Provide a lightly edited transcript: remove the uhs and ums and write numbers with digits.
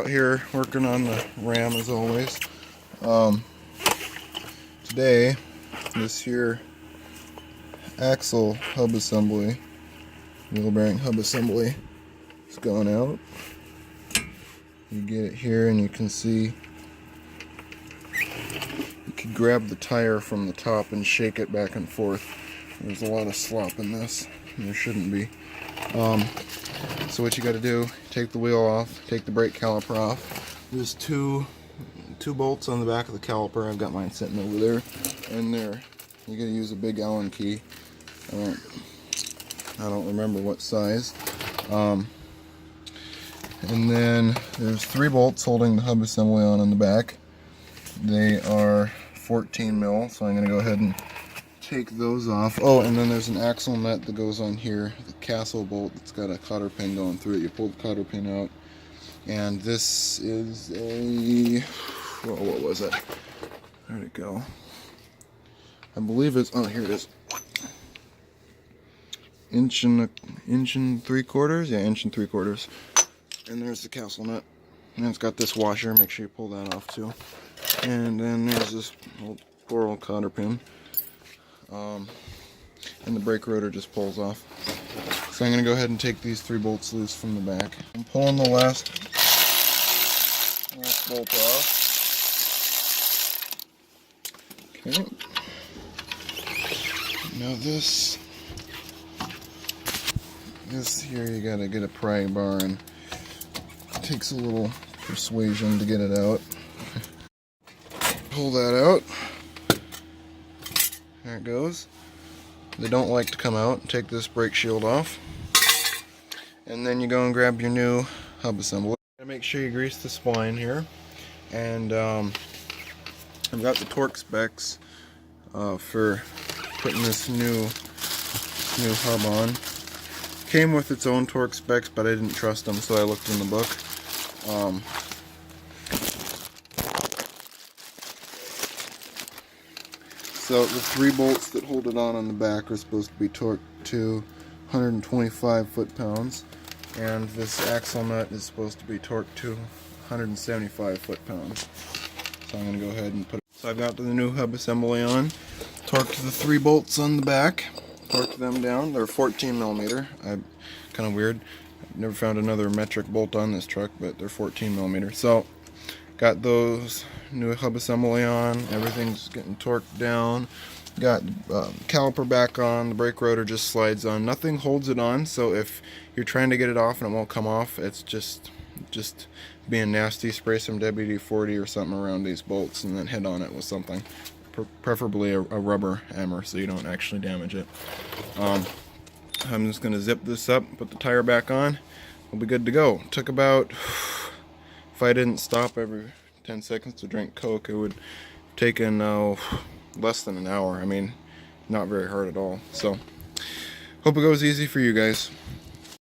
out here working on the Ram as always. Today, this here axle hub assembly, wheel bearing hub assembly, is going out. You get it here and you can see you can grab the tire from the top and shake it back and forth. There's a lot of slop in this, and there shouldn't be. So what you got to do, take the wheel off, take the brake caliper off. There's two bolts on the back of the caliper. I've got mine sitting over there and there. You got to use a big Allen key. I don't remember what size. And then there's 3 bolts holding the hub assembly on the back. They are 14 mil, so I'm going to go ahead and take those off. Oh, and then there's an axle nut that goes on here, the Castle bolt that's got a cotter pin going through it. You pull the cotter pin out, and this is a, what was it? Where'd it go? I believe it's, oh, here it is. Inch and 3/4, yeah, inch and 3/4. And there's the Castle nut, and it's got this washer. Make sure you pull that off too. And then there's this poor old cotter pin. And the brake rotor just pulls off. So I'm going to go ahead and take these 3 bolts loose from the back. I'm pulling the last bolt off. Okay. Now this here, you got to get a pry bar, and it takes a little persuasion to get it out. Pull that out. There it goes. They don't like to come out. Take this brake shield off, and then you go and grab your new hub assembly. Make sure you grease the spline here, and I've got the torque specs for putting this new hub on. Came with its own torque specs, but I didn't trust them, so I looked in the book. So the 3 bolts that hold it on the back are supposed to be torqued to 125 foot-pounds, and this axle nut is supposed to be torqued to 175 foot-pounds. So I'm going to go ahead and put it. So I've got the new hub assembly on, torqued the 3 bolts on the back, torqued them down. They're 14 millimeter. Kind of weird. I've never found another metric bolt on this truck, but they're 14 millimeter. So got those new hub assembly on, everything's getting torqued down, got caliper back on, the brake rotor just slides on, nothing holds it on, so if you're trying to get it off and it won't come off, it's just being nasty. Spray some WD-40 or something around these bolts and then hit on it with something, preferably a rubber hammer so you don't actually damage it. I'm just going to zip this up, put the tire back on, we'll be good to go. It took about, if I didn't stop every 10 seconds to drink Coke, it would have taken less than an hour. I mean, not very hard at all. So, hope it goes easy for you guys.